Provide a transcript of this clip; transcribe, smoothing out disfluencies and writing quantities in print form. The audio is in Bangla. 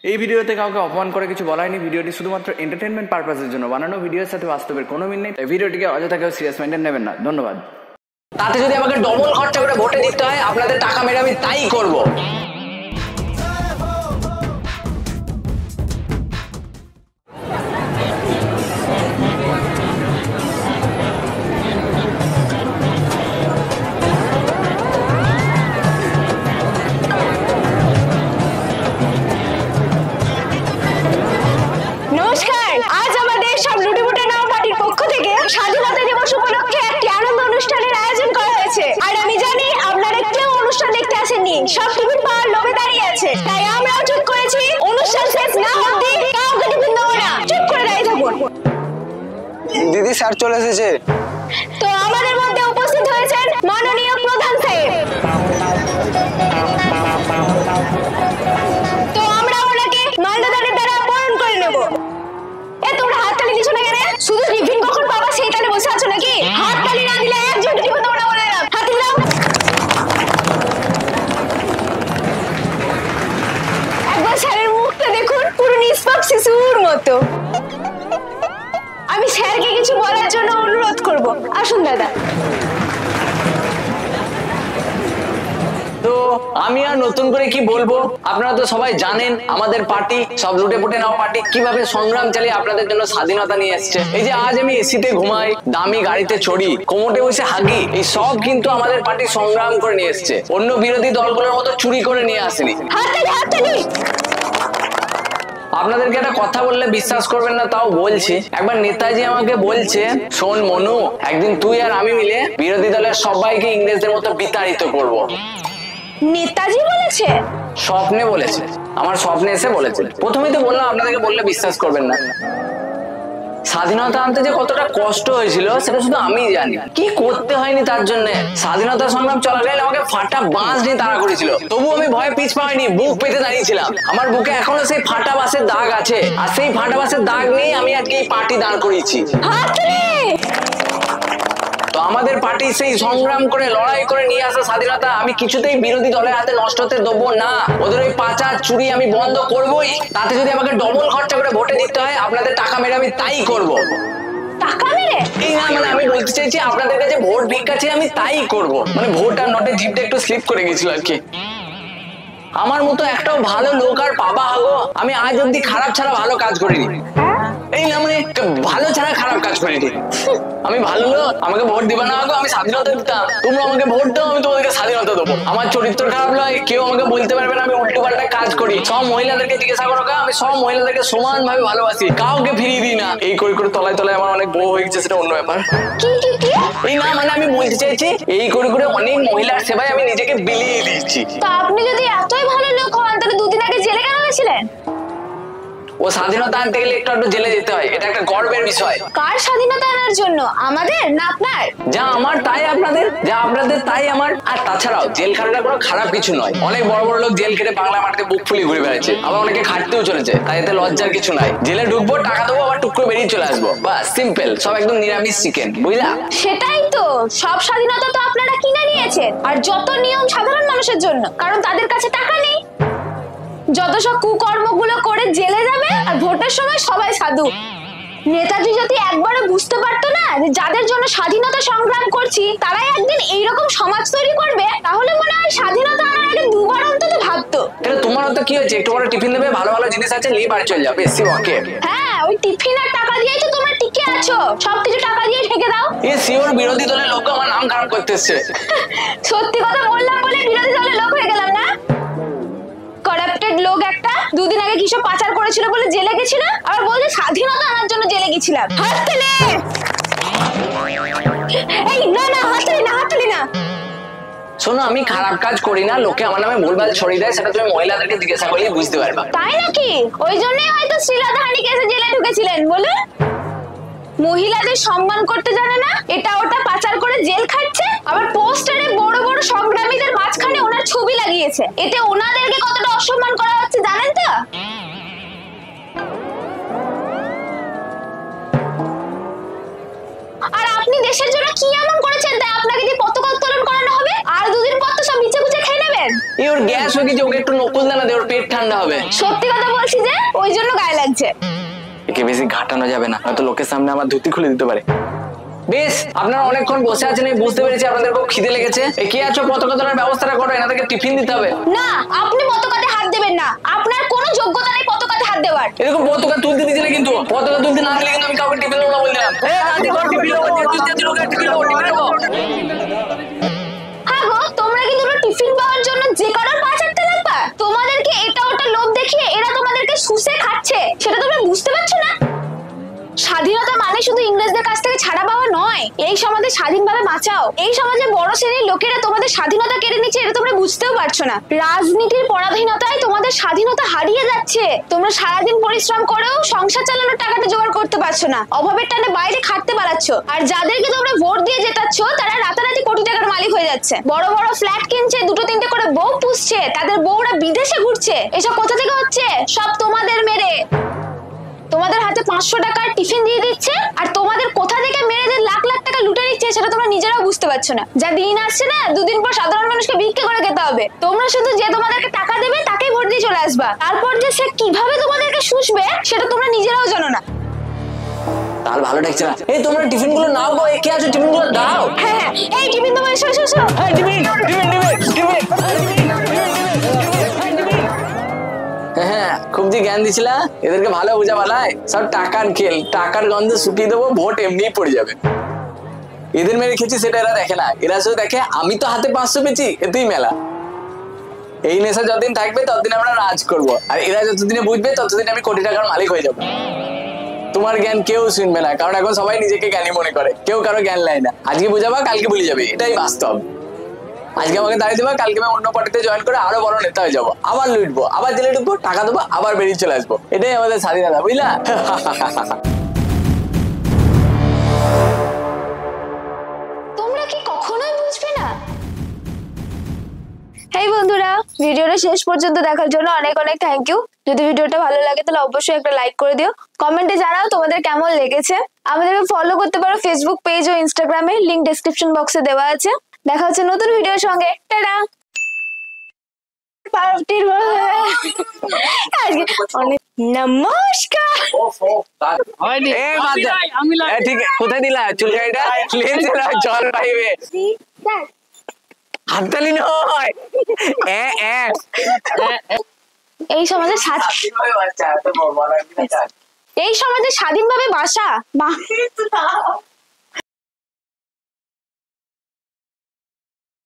এই ভিডিওতে কাউকে অপমান করে কিছু বলা হয়নি। ভিডিওটি শুধুমাত্র এন্টারটেনমেন্ট পারপাসের জন্য বানানো। ভিডিওর সাথে বাস্তবের কোনো মিল নেই, তাই ভিডিওটিকে অযথা কেউ সিরিয়াস মাইন্ডে নেবেন না। ধন্যবাদ। তাতে যদি আমাকে ডবল খরচা করে ভোটে দিতে হয়, আপনাদের টাকা মেরে আমি তাই করব। নমস্কার, আজ আমাদের সব লুটিপুটে নাও পার্টির পক্ষ থেকে স্বাধীনতা দিবস উপলক্ষে একটি আনন্দ অনুষ্ঠানের আয়োজন করা হয়েছে। আর আমি জানি আপনারা কেউ অনুষ্ঠান দেখতে আসেননি, সব টিফিন পাওয়ার লোভে দাঁড়িয়ে আছে। তাই আমরাও ঠিক করেছি অনুষ্ঠান শেষ না হতে কাউকে টিফিন দেবো না। চুপ করে দাঁড়িয়ে থাকুন। দিদি স্যার চলে এসেছে। তো আমাদের মধ্যে উপস্থিত হয়েছেন মাননীয় প্রধান সাহেব। তো আমরা ওনাকে মাল্যদানের দ্বারা বরণ করে নেব। তোমরা হাততালি দিছো না কেন? শুধু টিফিন কখন পাবা সেই তালে বসে আছো নাকি? হাততালি না দিলে একজন টিফিন তোমরা বলে দিলাম। হাততালি দাও। একবার স্যারের মুখটা দেখুন, পুরো নিষ্পাপ শিশুর মতো। আমি স্যারকে কিছু বলার জন্য অনুরোধ করব। আসুন দাদা। তো আমি আর নতুন করে কি বলবো, আপনারা তো সবাই জানেন আমাদের পার্টি সব লুটে পুটে নাও পার্টি কিভাবে সংগ্রাম চালিয়ে আপনাদের জন্য স্বাধীনতা নিয়ে এসছে। এই যে আজ আমি এসিতে ঘুমাই, দামি গাড়িতে চড়ি, কোমরে বসে হাগি, এই সব কিন্তু আমাদের পার্টি সংগ্রাম করে নিয়ে এসছে। অন্য বিরোধী দলগুলোর মতো চুরি করে নিয়ে আসেনি। হাততালি হাততালি। আপনাদেরকে একটা কথা বললে বিশ্বাস করবেন না, তাও বলছি। একবার নেতাজি আমাকে বলছে, শোন মনু, একদিন তুই আর আমি মিলে বিরোধী দলের সবাইকে ইংরেজদের মতো বিতাড়িত করব। নেতাজি বলেছে? স্বপ্নে বলেছে, আমার স্বপ্নে এসে বলেছে। প্রথমেই তো বললাম আপনাদেরকে বললে বিশ্বাস করবেন না। স্বাধীনতা আনতে যে কতটা কষ্ট হয়েছিল সেটা শুধু আমি জানি। কি করতে হয়নি তার জন্য। স্বাধীনতা সংগ্রাম চলাকালীন আমাকে ফাটা বাঁশ নিয়ে তাড়া করেছিল, তবু আমি ভয়ে পিছ পাইনি, বুক পেতে দাঁড়িয়েছিলাম। আমার বুকে এখনো সেই ফাটা বাঁশের দাগ আছে, আর সেই ফাটা বাঁশের দাগ নিয়ে আমি আজকে এই পার্টি দাঁড় করিয়েছি। তো আমাদের পার্টি সেই সংগ্রাম করে লড়াই করে নিয়ে আসা স্বাধীনতা আমি কিছুতেই বিরোধী দলের হাতে নষ্ট হতে দেবো না। ওদের ওই পাচার চুরি আমি বন্ধ করবোই। তাতে যদি আমাকে ডবল খরচা করে ভোটে দিতে হয়, আপনাদের টাকা মেরে আমি তাই করব। টাকা মেরে? এই না, মানে আমি বলতে চাইছি আপনাদের কাছে ভোট ভিক্ষা চেয়ে আমি তাই করব। মানে ভোট আর নোটে জিপটা একটু স্লিপ করে গেছিল আর কি। আমার মতো একটাও ভালো লোক আর পাবা হাগো। আমি আজ অব্দি খারাপ ছাড়া ভালো কাজ করিনি। এই না, মানে ভালো ছাড়া খারাপ কাজ করিনি। আমি ভালো লোক, আমাকে ভোট দিবা না আগো, আমি স্বাধীনতা দিতাম। তোমরা আমাকে ভোট দাও, আমি তোমাদেরকে স্বাধীনতা দেবো। আমার চরিত্র খারাপ নয়, কেউ আমাকে বলতে পারবে না আমি উল্টো পাল্টা কাজ করি। সব মহিলাদেরকে জিজ্ঞাসা করো, আমি সব মহিলাদেরকে সমান ভাবে ভালোবাসি, কাউকে ফিরিয়ে দিই না। এই করে করে তলায় তলায় আমার অনেক বউ হয়ে গেছে, সেটা অন্য ব্যাপার। এই না, মানে আমি বলতে চাইছি এই করে করে অনেক মহিলার সেবায় আমি নিজেকে বিলিয়ে দিয়েছি। তা আপনি যদি এতই ভালো লোক হন, তাহলে দুদিন আগে জেলে কেন গেছিলেন? ও স্বাধীনতা আনতে গেলে একটু জেলে যেতে হয়, এটা একটা গর্বের বিষয়। কার স্বাধীনতা আনার জন্য? আমাদের না আপনার? যা আমার তাই আপনাদের, যা আপনাদের তাই আমার। আর তাছাড়াও জেল খাটাটা কোনো খারাপ কিছু নয়। অনেক বড় বড় লোক জেল খেটে বাংলা মাটিতে বুক ফুলিয়ে ঘুরে বেড়াচ্ছে, আবার অনেকে খাটতেও চলেছে। তাই এতে লজ্জার কিছু নাই। জেলে ঢুকবো, টাকা দেবো, আবার টুক করে বেরিয়ে চলে আসবো, বাস সিম্পল। সব একদম নিরামিষ চিকেন, বুঝলা? সেটাই তো, সব স্বাধীনতা তো আপনারা কিনে নিয়েছেন। আর যত নিয়ম সাধারণ মানুষের জন্য, কারণ তাদের কাছে টাকা নেই। যত সব কুকর্মগুলো করে জেলে যাবে, আর ভোটের সময় সবাই সাধু। নেতাজি যদি একবারে বুঝতে পারতো না যে যাদের জন্য স্বাধীনতা সংগ্রাম করছি তারাই একদিন এইরকম সমাজ তৈরি করবে, তাহলে মনে হয় স্বাধীনতা আনার আগে দুবার অন্তত ভাবতো। তোমার তো কি হয়েছে, একটু বড় টিফিন দেবে, ভালো ভালো জিনিস আছে, নিয়ে বাড়ি চলে যাবে। ওকে, হ্যাঁ, ওই টিফিন আর টাকা দিয়েই তো তোমরা টিকে আছো। সবকিছু টাকা দিয়ে ঠেকে দাও। এ সিওর বিরোধী দলের লোক আমার নাম খারাপ করতে এসছে। সত্যি কথা বললাম বলে বিরোধী দলের লোক হয়ে গেলাম না? করাপ্টেড লোক একটা, দুদিন আগে কিসব পাচার করেছিল বলে জেলে গেছিল, আর বলছে স্বাধীনতা আনার জন্য জেলে গেছিলাম। হাততালি। এই না না, হাততালি না, হাততালি না। শোনো, আমি খারাপ কাজ করি না, লোকে আমার নামে ভুলভাল ছড়িয়ে দেয়, সেটা তুমি মহিলাদেরকে জিজ্ঞাসা করলেই বুঝতে পারবা। তাই নাকি? ওই জন্যই হয়তো শ্রীলাধারী কেসে জেলে ঢুকেছিলেন বলুন। মহিলাদের সম্মান করতে জানে না, এটা ওটা পাচার করে জেল খাচ্ছে, আবার পোস্টারে বড় বড় সংগ্রামীদের মাঝখানে ওনার ছবি লাগিয়েছে। এতে ওনাদেরকে কতটা অসম্মান করা হচ্ছে জানেন তো? আর আপনি দেশের জন্য কি এমন করেছেন তাই আপনাকে দিয়ে পতাকা উত্তোলন করানো হবে? আর দুদিন পর তো সব নিচে গুচে খেয়ে নেবেন। ওর গ্যাস হয়ে গেছে, ওকে একটু নকুল দানা দে, ওর পেট ঠান্ডা হবে। সত্যি কথা বলছি যে ওই জন্য গায়ে লাগছে। একে বেশি ঘাটানো যাবে না, হয়তো লোকের সামনে আমার ধুতি খুলে দিতে পারে। বেশ, আপনারা অনেকক্ষণ বসে আছেন, আমি বুঝতে পেরেছি আপনাদের খুব খিদে লেগেছে। কে আছো পতাকা তোলার ব্যবস্থাটা করো, এনাদেরকে টিফিন দিতে হবে। না, আপনি পতাকাতে হাত দেবেন না, আপনার কোনো যোগ্যতা নেই পতাকাতে হাত দেওয়ার। এরকম পতাকা তুলতে দিচ্ছি না, কিন্তু পতাকা তুলতে না দিলে কিন্তু আমি কাউকে টিফিন দেবো না বলে দিলাম। হ্যাঁ গো, তোমরা কি দুটো টিফিন পাওয়ার জন্য যে কারোর পা চাটতে লাগবা? তোমাদেরকে এটা ওটা লোভ দেখিয়ে এরা তোমাদেরকে শুষে খাচ্ছে, সেটা তোমরা বুঝতে পারছো না? স্বাধীনতা মানে শুধু ইংরেজদের কাছ থেকে ছাড়া পাওয়া নয়, এই সমাজে স্বাধীনভাবে বাঁচাও। এই সমাজে বড় শ্রেণীর লোকেরা তোমাদের স্বাধীনতা কেড়ে নিচ্ছে, এটা তোমরা বুঝতেও পারছো না। রাজনীতির পরাধীনতায় তোমাদের স্বাধীনতা হারিয়ে যাচ্ছে। তোমরা সারাদিন পরিশ্রম করেও সংসার চালানোর টাকাটা জোগাড় করতে পারছো না, অভাবের টানে বাইরে খাটতে পারাচ্ছ। আর যাদেরকে তোমরা ভোট দিয়ে জেতাচ্ছ তারা রাতারাতি কোটি টাকার মালিক হয়ে যাচ্ছে, বড় বড় ফ্ল্যাট কিনছে, দুটো তিনটে করে বউ পুষছে, তাদের বউরা বিদেশে ঘুরছে। এসব কোথা থেকে হচ্ছে? সব তোমাদের মেরে। তোমাদের হাতে 500 টাকার টিফিন দিয়ে দিচ্ছে, আর তোমাদের কোথা থেকে মেয়েদের লাখ লাখ টাকা লুটে নিচ্ছে সেটা তোমরা নিজেরাও বুঝতে পারছো না। যা দিন আসছে না, দুদিন পর সাধারণ মানুষকে ভিক্ষে করে খেতে হবে। তোমরা শুধু যে তোমাদেরকে টাকা দেবে তাকেই ভোট দিয়ে চলে আসবা, তারপর যে সে কিভাবে তোমাদেরকে শুষবে সেটা তোমরা নিজেরাও জানো না। তাহলে ভালো ঠেকছে না। এই তোমরা টিফিন গুলো নাও গো, কে আছো টিফিন গুলো দাও। হ্যাঁ, এই টিফিন তোমার এসো এসো এসো। হ্যাঁ টিফিন টিফিন টিফিন টিফিন। হ্যাঁ, খুব যে জ্ঞান দিছিলা, এদেরকে ভালো বোঝা বালাই। সব টাকার খেল, টাকার গন্ধে শুকিয়ে দেবো, ভোট এমনিই পড়ে যাবে। এদের মেরে খেয়েছি সেটা এরা দেখে না, এরা শুধু দেখে আমি তো হাতে 500 পেয়েছি, এতেই মেলা। এই নেশা যতদিন থাকবে ততদিন আমরা রাজ করব, আর এরা যতদিনে বুঝবে ততদিন আমি কোটি টাকার মালিক হয়ে যাবো। তোমার জ্ঞান কেউ শুনবে না, কারণ এখন সবাই নিজেকে জ্ঞানী মনে করে, কেউ কারো জ্ঞান নেয় না। আজকে বোঝাবা, কালকে ভুলে যাবে, এটাই বাস্তব। আজকে আমাকে দাঁড়িয়ে দেবা, কালকে আমি অন্য পার্টিতে জয়েন করে আরো বড় নেতা হয়ে যাবো, আবার লুটবো, আবার জেলে ঢুকবো, টাকা দেবো, আবার বেরিয়ে চলে আসবো। এটাই আমাদের স্বাধীনতা, বুঝলা? তোমরা কি কখনোই বুঝবে না? হেই বন্ধুরা, ভিডিওটা শেষ পর্যন্ত দেখার জন্য অনেক অনেক থ্যাংক ইউ। যদি ভিডিওটা ভালো লাগে তাহলে অবশ্যই একটা লাইক করে দিও, কমেন্টে জানাও তোমাদের কেমন লেগেছে। আমাদেরকে ফলো করতে পারো ফেসবুক পেজ ও ইনস্টাগ্রামে, লিংক ডেসক্রিপশন বক্সে দেওয়া আছে। দেখা হচ্ছে নতুন ভিডিওর সঙ্গে। টাটা। নমস্কার। ঠিক কোথায় দিলা চুলকাইটা? জল পাইবে, হাততালি নয়। এই সমাজে স্বাধীনভাবে বাসা